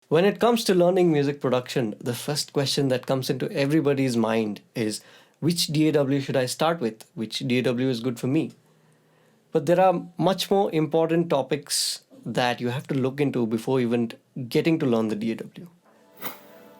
When it comes to learning music production, the first question that comes into everybody's mind is which DAW should I start with? Which DAW is good for me? But there are much more important topics that you have to look into before even getting to learn the DAW.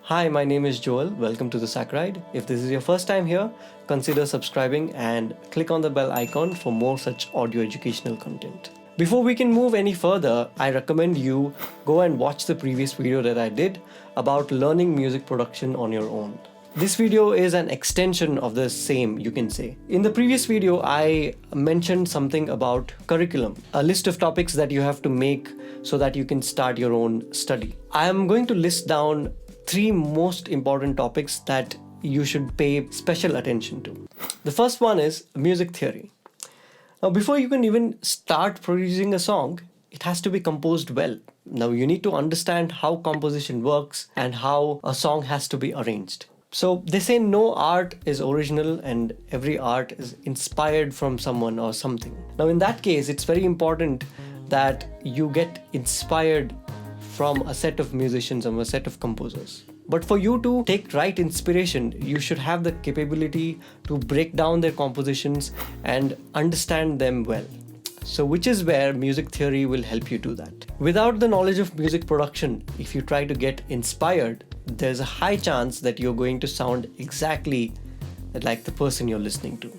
Hi, my name is Joel. Welcome to the Saccharide. If this is your first time here, consider subscribing and click on the bell icon for more such audio educational content. Before we can move any further, I recommend you go and watch the previous video that I did about learning music production on your own. This video is an extension of the same, you can say. In the previous video, I mentioned something about curriculum, a list of topics that you have to make so that you can start your own study. I am going to list down 3 most important topics that you should pay special attention to. The first one is music theory. Now, before you can even start producing a song, it has to be composed well. Now, you need to understand how composition works and how a song has to be arranged. So they say no art is original and every art is inspired from someone or something. Now, in that case, it's very important that you get inspired from a set of musicians or a set of composers. But for you to take right inspiration, you should have the capability to break down their compositions and understand them well. So which is where music theory will help you do that. Without the knowledge of music production, if you try to get inspired, there's a high chance that you're going to sound exactly like the person you're listening to,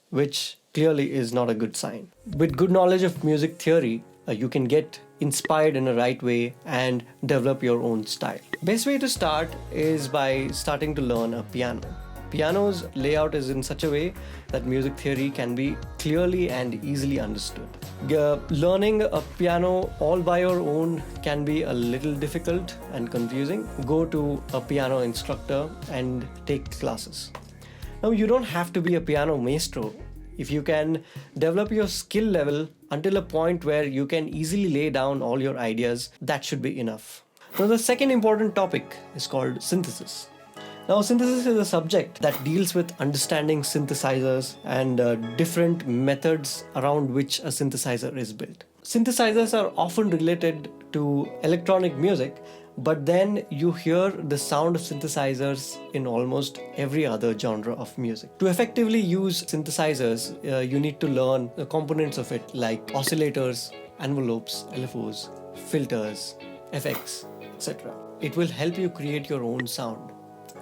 which clearly is not a good sign. With good knowledge of music theory, you can get inspired in a right way and develop your own style. Best way to start is by starting to learn a piano. Piano's layout is in such a way that music theory can be clearly and easily understood. Learning a piano all by your own can be a little difficult and confusing. Go to a piano instructor and take classes. Now, you don't have to be a piano maestro. If you can develop your skill level until a point where you can easily lay down all your ideas, that should be enough. Now, the second important topic is called synthesis. Now, synthesis is a subject that deals with understanding synthesizers and different methods around which a synthesizer is built. Synthesizers are often related to electronic music, but then you hear the sound of synthesizers in almost every other genre of music. To effectively use synthesizers, you need to learn the components of it, like oscillators, envelopes, LFOs, filters, effects, etc. It will help you create your own sound.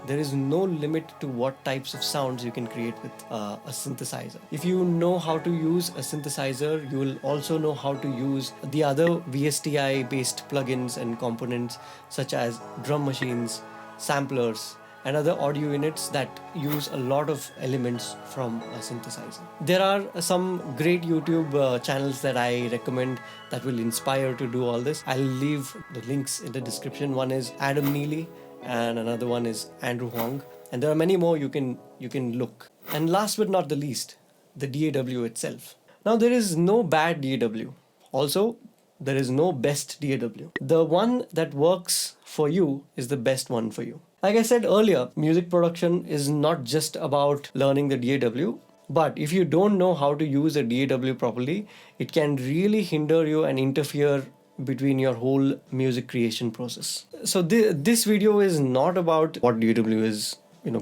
There is no limit to what types of sounds you can create with a synthesizer. If you know how to use a synthesizer, you will also know how to use the other VSTI based plugins and components such as drum machines, samplers, and other audio units that use a lot of elements from a synthesizer. There are some great YouTube channels that I recommend that will inspire to do all this. I'll leave the links in the description. One is Adam Neely and another one is Andrew Huang, and there are many more you can look. And last but not the least, the DAW itself. Now, there is no bad DAW. Also, there is no best DAW. The one that works for you is the best one for you. Like I said earlier, music production is not just about learning the DAW, but if you don't know how to use a DAW properly, it can really hinder you and interfere between your whole music creation process. So this video is not about what DAW is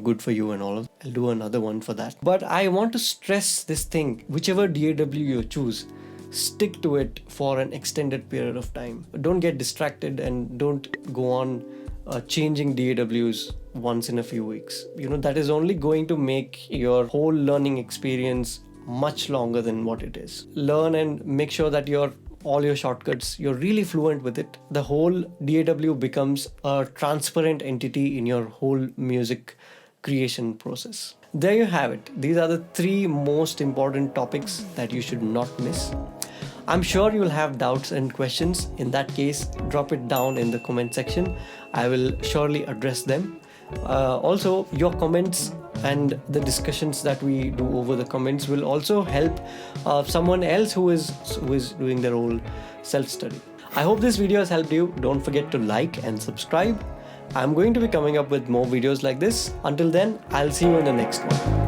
good for you and all of that. I'll do another one for that. But I want to stress this thing: whichever DAW you choose, stick to it for an extended period of time. Don't get distracted and don't go on changing DAWs once in a few weeks. That is only going to make your whole learning experience much longer than what it is. Learn and make sure that all your shortcuts, you're really fluent with it. The whole DAW becomes a transparent entity in your whole music creation process. There you have it. These are the 3 most important topics that you should not miss. I'm sure you'll have doubts and questions. In that case, drop it down in the comment section. I will surely address them. Also, your comments and the discussions that we do over the comments will also help someone else who is doing their own self-study. I hope this video has helped you. Don't forget to like and subscribe. I'm going to be coming up with more videos like this. Until then, I'll see you in the next one.